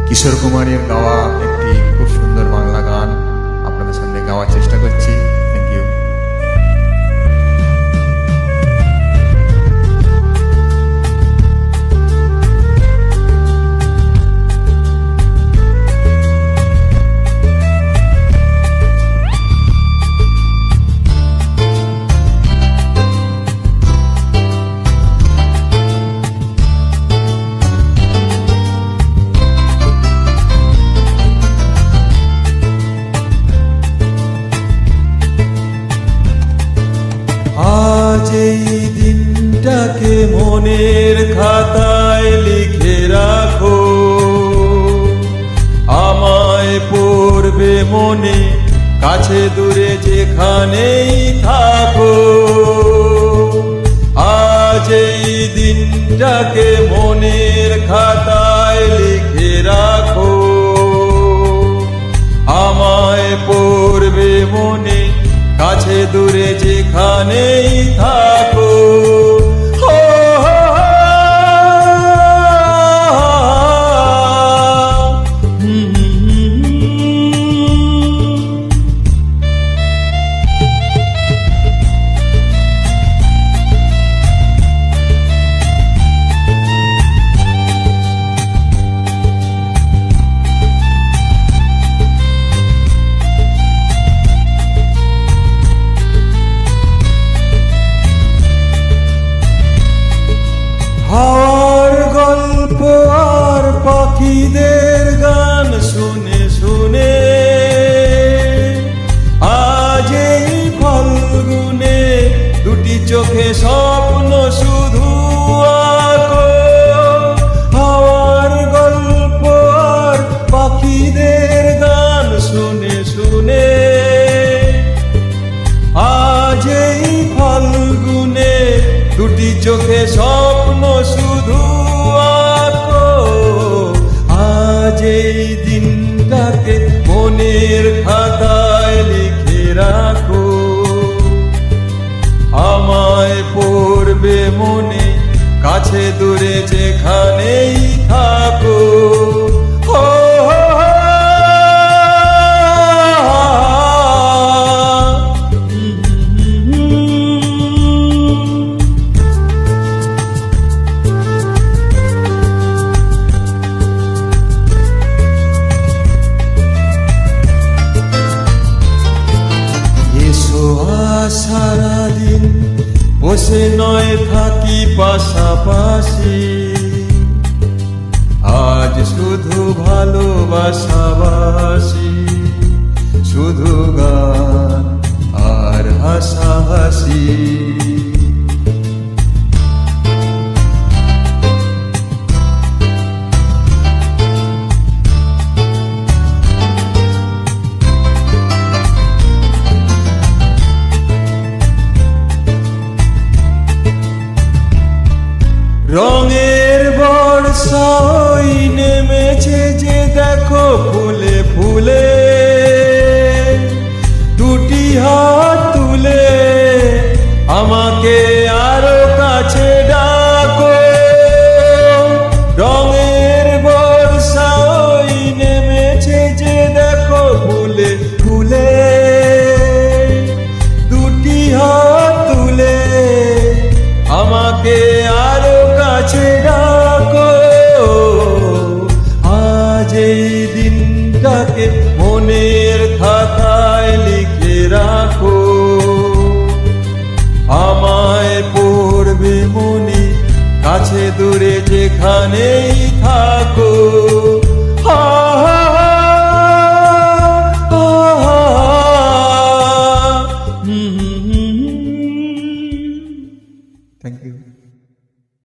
কিশোর কুমারের গাওয়া একটি খুব সুন্দর বাংলা গান আপনাদের সামনে গাওয়ার চেষ্টা করছি। Thank you. আজ এই দিনটাকে মনের খাতায় লিখে রাখো, আমায় পড়বে মনে, কাছে দূরে যেখানেই থাকো। আজ এই দিনটাকে মনের খাতায় লিখে রাখো, আমায় পড়বে মনে, কাছে দূরে যেখানেই থাকো। হাওয়ার গল্প আর পাখিদের গান শুনে শুনে আজ এই ফাল্গুনে দুটি চোখে স্বপ্ন শুধু আঁকো। হাওয়ার গল্প আর পাখিদের গান শুনে শুনে আজ এই ফাল্গুনে দুটি চোখে স্বপ্ন শুধু আঁকো। আজ এই দিনটাকে মনের খাতায় লিখে রাখো, আমায় পড়বে মনে, কাছে দূরে যেখানেই থাকো। সারাদিন বসে নয় থাকি পাশাপাশি, আজ শুধু ভালোবাসাবাসি, শুধু গান আর হাসাহাসি। রঙের বর্ষা ওই নেমেছে যে দেখো ফুলে ফুলে, দুটি হাত তুলে আমাকে আরো কাছে ডাকো। রঙের বর্ষা ওই নেমেছে যে দেখো ফুলে ফুলে, দুটি হাত তুলে আমাকে আরো কাছে ডাকো। আজ এই দিনটাকে মনের খাতায় লিখে রাখো, আমায় পড়বে মনে, কাছে দূরে যেখানেই থাকো।